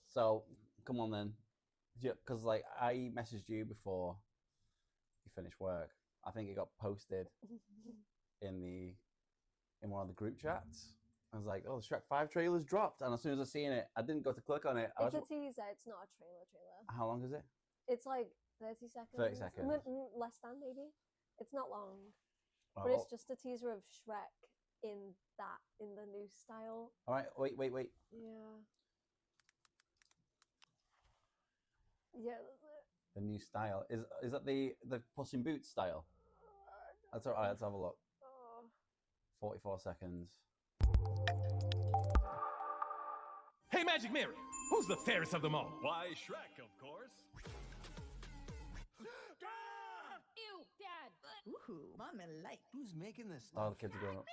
So come on then, because like I messaged you before you finished work. I think it got posted in one of the group chats. I was like, "Oh, the Shrek 5 trailer's dropped," and as soon as I seen it, I didn't go to click on it. It's a teaser. It's not a trailer. How long is it? It's like 30 seconds. 30 seconds. Less than, maybe. It's not long. Oh, but it's just a teaser of Shrek in the new style. All right, wait. Yeah. Yeah. The new style is that the Puss in Boots style? That's all right. Let's have a look. 44 seconds. Hey, Magic Mirror, who's the fairest of them all? Why, Shrek, of course. Ew, Dad. Ooh, Mama like. Who's making this? Oh, the kids are growing up.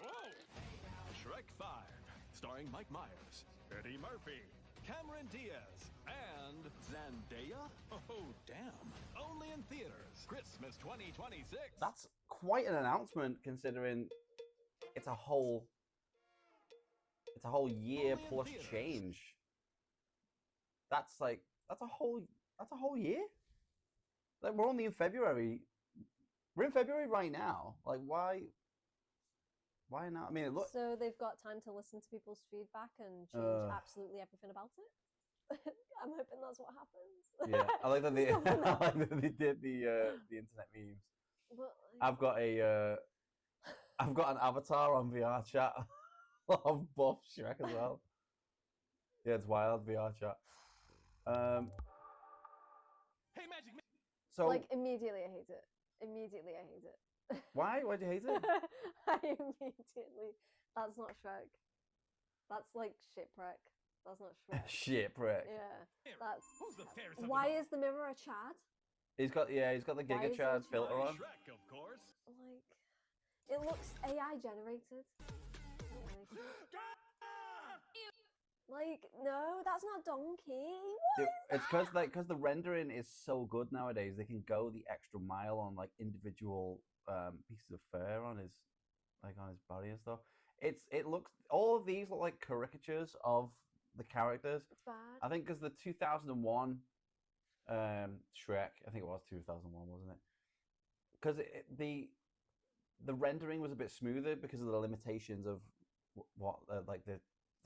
Whoa! Shrek 5, starring Mike Myers, Eddie Murphy, Cameron Diaz, and Zendaya? Oh, damn. Only in theaters, Christmas 2026. That's quite an announcement, considering it's a whole year plus change. That's a whole year. Like, we're only in February. We're in February right now. Like, why not? I mean, look. So they've got time to listen to people's feedback and change absolutely everything about it. I'm hoping that's what happens. Yeah, I like that they did the internet memes. But, I've got an avatar on VR chat of buff Shrek as well. Yeah, it's wild VR chat. Hey, Magic. So like immediately I hate it. Why? Why'd you hate it? I immediately. That's not Shrek. That's like shipwreck. That's not Shrek. Shipwreck. Yeah. That's. Who's the fairest of Why them all? is the mirror a Chad? He's got the Why Giga is Chad there a filter on. Shrek, of course. Like, it looks AI generated. Like, no, that's not Donkey. What Dude, is it's because the rendering is so good nowadays. They can go the extra mile on like individual pieces of fur on his body and stuff. It looks, all of these look like caricatures of the characters. It's bad. I think because the 2001 Shrek, I think it was 2001, wasn't it? Because the rendering was a bit smoother because of the limitations of what like the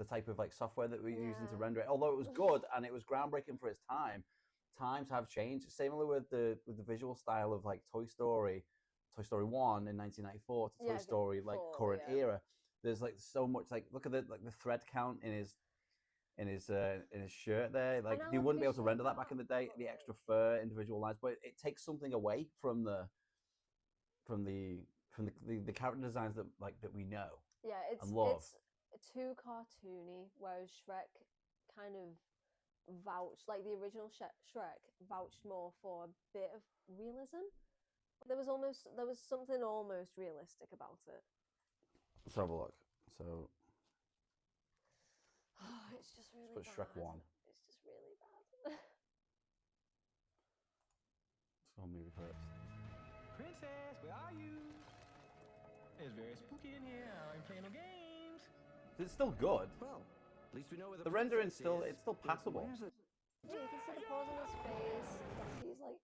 type of like software that we're using to render it. Although it was good and it was groundbreaking for its time, times have changed. Similar with the visual style of like Toy Story 1 in 1994 to Toy Story like current era. There's like so much, like look at the thread count in his shirt there. Like you wouldn't be able to render that back in the day. The extra fur, individual lines, but it takes something away from the character designs that we know. Yeah, and love. It's too cartoony, whereas Shrek kind of vouched, like the original Shrek vouched more for a bit of realism. There was something almost realistic about it. Let's have a look. So it's just really put bad. Shrek 1. It's just really bad. Let's go movie first. Princess, where are you? It's very spooky in here. I ain't playing no games. It's still good. Well, at least we know where The rendering's still passable. You can see the pores on his face. He's like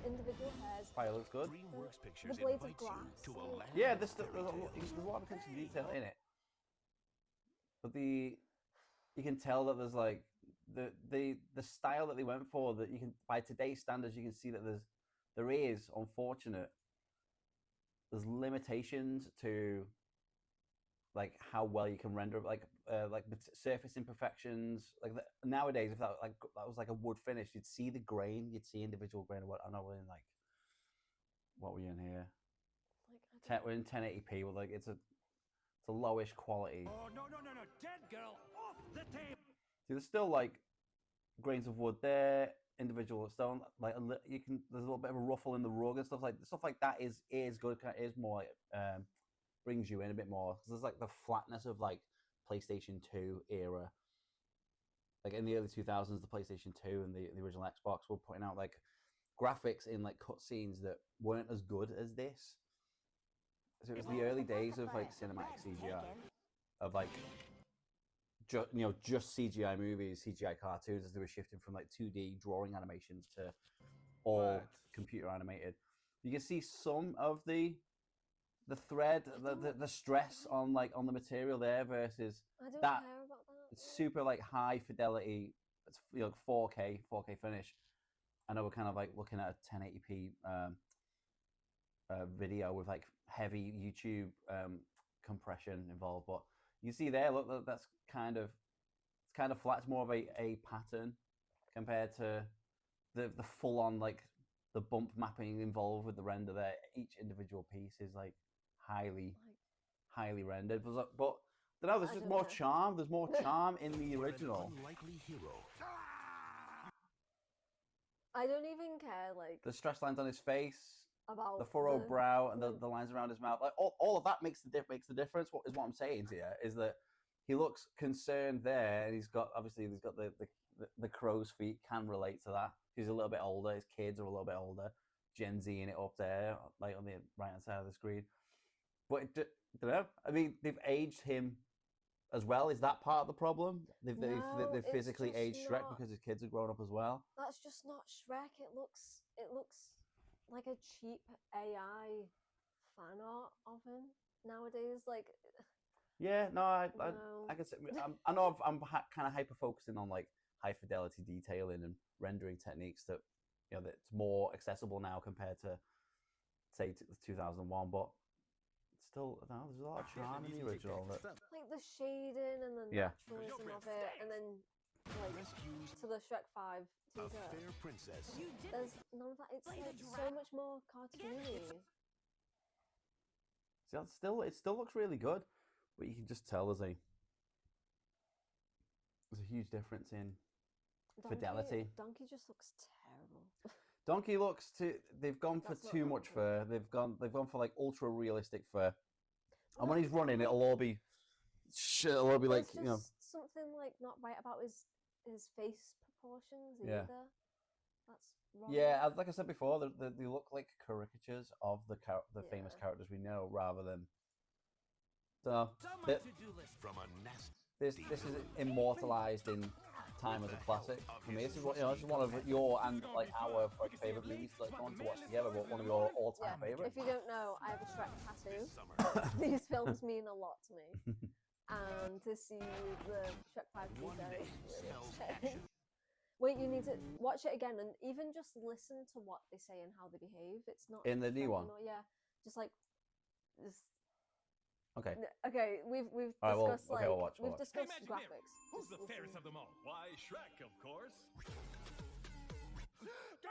individual hairs. Fire looks good. DreamWorks Pictures The blades of invites you grass. to a land. Yeah, there's a lot of attention to detail in it. But you can tell that there's like the style that they went for, that you can, by today's standards, you can see that there's limitations to like how well you can render like surface imperfections. Like nowadays, if that was like a wood finish, you'd see the grain, you'd see individual grain. What I know we're in like, what were you in here? Like we're in 1080p. With like it's a lowish quality. Oh no, dead girl off the table. See, there's still like grains of wood there, individual stone. Like there's a little bit of a ruffle in the rug and stuff like that is good. Is more like brings you in a bit more, because there's like the flatness of like PlayStation 2 era. Like in the early 2000s, the PlayStation 2 and the original Xbox were putting out like graphics in like cutscenes that weren't as good as this. So it was the early days of like cinematic CGI, of like just CGI movies, CGI cartoons, as they were shifting from like 2D drawing animations to all computer animated. You can see some of the thread, the stress on the material there versus I don't that. care about that. It's super like high fidelity. It's 4K finish. I know we're kind of like looking at a 1080p video with like heavy YouTube compression involved, but you see there, look, that's kind of flat. It's more of a pattern compared to the full on like the bump mapping involved with the render there. Each individual piece is like highly rendered, but I don't know, there's just more charm. There's more charm in the original. Unlikely hero. I don't even care, like, The stress lines on his face, about the furrowed brow, and the lines around his mouth. Like all of that makes the difference. What I'm saying to you is that he looks concerned there, and he's got the crow's feet. Can relate to that. He's a little bit older. His kids are a little bit older. Gen Z in it up there, like on the right hand side of the screen. But I don't know. I mean, they've aged him as well. Is that part of the problem? They've physically aged Shrek because his kids are grown up as well. That's just not Shrek. It looks like a cheap AI fan art of him nowadays. Like, yeah, no, I no. can say, I know I'm kind of hyper focusing on like high fidelity detailing and rendering techniques that that's more accessible now compared to say 2001, but still, no, there's a lot of charm in the original. Like the shading and the naturalism of it, and then like to the Shrek 5 teaser. Fair princess. There's none of that. It's like so much more cartoony. See, it still looks really good, but you can just tell there's a huge difference in fidelity. Donkey just looks terrible. Donkey looks they've gone for too much fur. They've gone for like ultra realistic fur. And when he's running, it'll all be like, something like not right about his face proportions either. That's wrong. Yeah, like I said before, they look like caricatures of the famous characters we know, rather than. So From a nasty. This is immortalized in time as a classic for me. This is this is one of your and like our favorite movies to go on to watch together, but one of your all-time favorites. If you don't know, I have a Shrek tattoo. These films mean a lot to me, and to see the Shrek 5 teaser is really upsetting. Wait, you need to watch it again and even just listen to what they say and how they behave. It's not in the new one. Yeah, just like this. Okay. Okay, we've All right, discussed we'll watch. we've Hey, discussed Magic Mirror, graphics. who's Just the fairest listen. of them all? Why, Shrek, of course.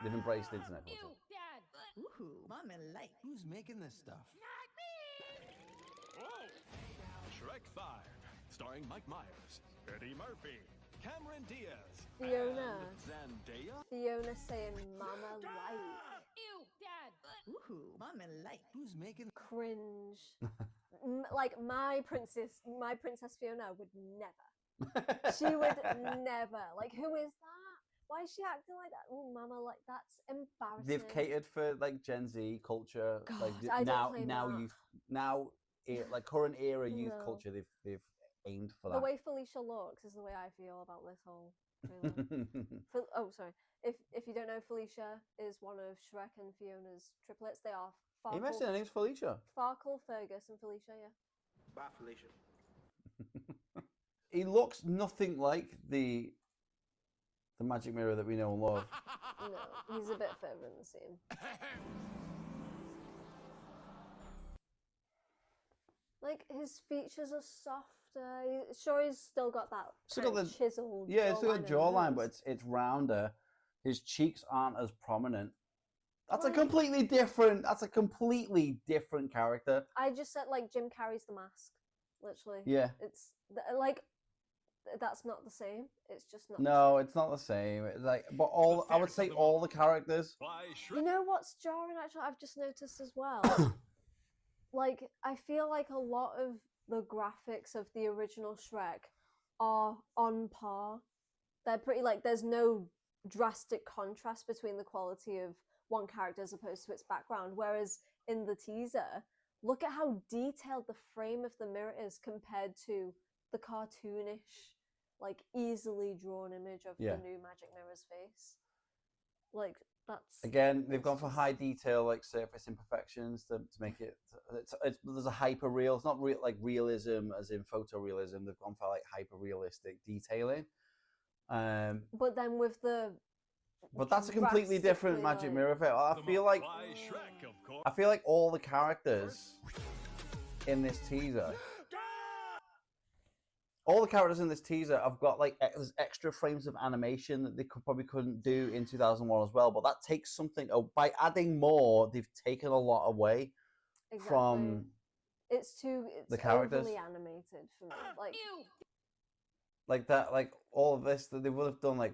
They've embraced internet Ew, culture. Dad. Ooh, mommy like. Who's making this stuff? Whoa! Shrek 5, starring Mike Myers, Eddie Murphy, Cameron Diaz, Fiona. and Zendaya. Fiona saying "Mama like." Ew, Dad. Ooh, mommy like. Who's making? Cringe. Like my princess Fiona would never. She would never. Like, who is that? Why is she acting like that? Oh, Mama, like, that's embarrassing. They've catered for like Gen Z culture, God, like I don't claim that. like current era youth No. culture. They've aimed for The that. way Felicia looks is the way I feel about this whole trailer. Oh, sorry. If you don't know, Felicia is one of Shrek and Fiona's triplets. They are You mentioned her name's Felicia. Farkle, Fergus, and Felicia. Yeah. Bye, Felicia. He looks nothing like the magic mirror that we know and love. No, he's a bit further in the scene. Like, his features are softer. Sure, he's still got that kind of chiseled. Yeah, it's still a jawline, but nose. it's rounder. His cheeks aren't as prominent. That's a Like- completely different character. I just said like Jim Carrey's The Mask, literally. Yeah. It's like that's not the same. It's just not. No, it's not the same. It's like, but I would say all the characters. Why, You Shrek? know what's jarring? Actually, I've just noticed as well. Like, I feel like a lot of the graphics of the original Shrek are on par. They're pretty like there's no drastic contrast between the quality of one character as opposed to its background. Whereas in the teaser, look at how detailed the frame of the mirror is compared to the cartoonish like easily drawn image of Yeah. the new Magic Mirror's face. Like that's Again, they've it's gone for just- high detail, like surface imperfections to make it. There's a hyper real. It's not real like realism as in photorealism. They've gone for like hyper realistic detailing. But then with the But that's a completely different drastically, Magic like- Mirror film. I feel like By Shrek, of course. I feel like all the characters in this teaser, have got like there's extra frames of animation that they probably couldn't do in 2001 as well. But that takes something. By adding more, they've taken a lot away from it's the characters. overly animated for me. Like that, like all of this. They would have done like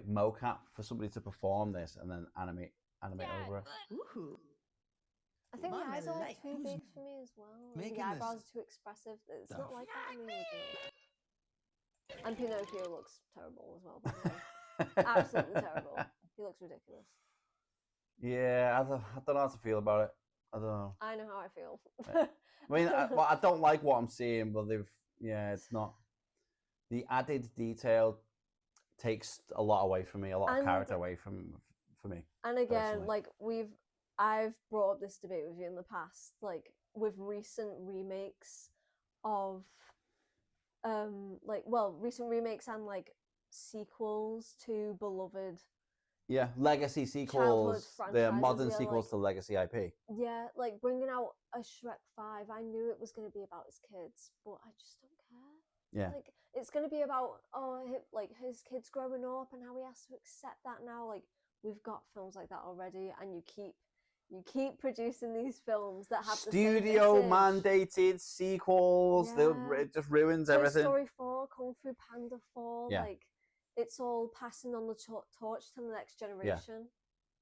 mocap for somebody to perform this and then animate over it. Woohoo. I think the Mama eyes are like like too who's big for me as well. And making the this eyebrows are too expressive. It's stuff? not like that in the original. And Pinocchio looks terrible as well. By the way. Absolutely terrible. He looks ridiculous. Yeah, I don't know how to feel about it. I don't know. I know how I feel. I mean, I don't like what I'm seeing, but it's not. The added detail takes a lot away from me, a lot of character away for me. And again, personally. like I've brought up this debate with you in the past, like with recent remakes of, recent remakes and like sequels to beloved. Yeah, legacy sequels, the franchises, modern yeah, sequels like- to legacy IP. Yeah, like bringing out a Shrek 5. I knew it was going to be about his kids, but I just don't care. Yeah. Like it's going to be about his kids growing up and how he has to accept that now. Like we've got films like that already, and you keep producing these films that have Studio the same mandated sequels. Yeah. It just ruins Toy everything. Story 4, Kung Fu Panda 4, Yeah. like it's all passing on the torch to the next generation.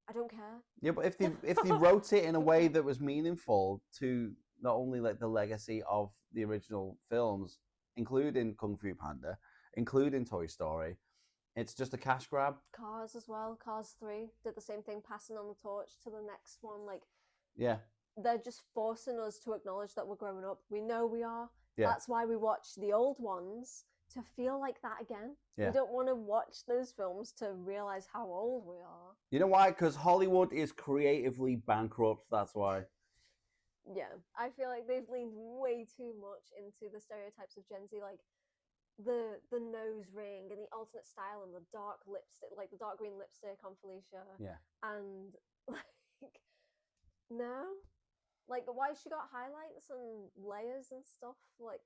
I don't care. Yeah, but if they wrote it in a way that was meaningful to not only like the legacy of the original films, including Kung Fu Panda, including Toy Story, it's just a cash grab. Cars as well. Cars 3 did the same thing, passing on the torch to the next one. Like Yeah. they're just forcing us to acknowledge that we're growing up. We know we are. Yeah. That's why we watch the old ones, to feel like that again. Yeah. We don't want to watch those films to realize how old we are. You know why? Because Hollywood is creatively bankrupt. That's why. Yeah, I feel like they've leaned way too much into the stereotypes of Gen Z, like the nose ring and the alternate style and the dark lipstick, like the dark green lipstick on Felicia. Yeah. And like no, like why she got highlights and layers and stuff. Like,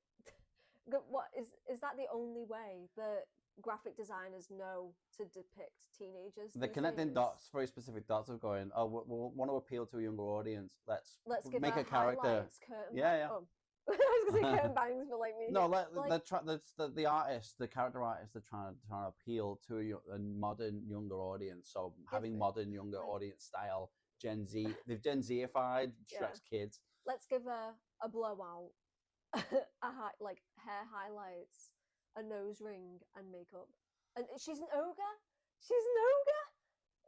what is that the only way that graphic designers know to depict teenagers? The these connecting days? dots, very specific dots of going, oh, we want to appeal to a younger audience. Let's Give make her a character. highlights, curtain Yeah. Oh. I was gonna say curtain bangs, but like me. No, the artist, the character artist, they're trying to appeal to a modern younger audience. So having modern younger audience style, Gen Z, they've Gen Z-ified Shrek's kids. Let's give her a blowout, like hair highlights, a nose ring, and makeup. And she's an ogre. She's an ogre.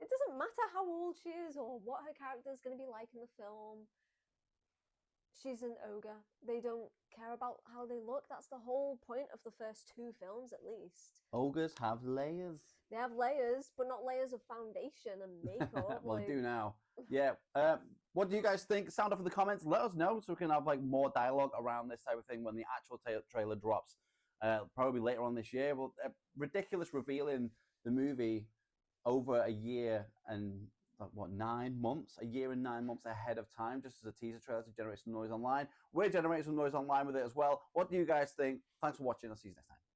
It doesn't matter how old she is or what her character is going to be like in the film. She's an ogre. They don't care about how they look. That's the whole point of the first 2 films, at least. Ogres have layers. They have layers, but not layers of foundation and makeup. Well, like... they do now. Yeah. What do you guys think? Sound off in the comments. Let us know so we can have like more dialogue around this type of thing when the actual trailer drops. Probably later on this year. Well, ridiculous revealing the movie over a year and 9 months, a year and 9 months ahead of time, just as a teaser trailer to generate some noise online. We're generating some noise online with it as well. What do you guys think? Thanks for watching. I'll see you next time.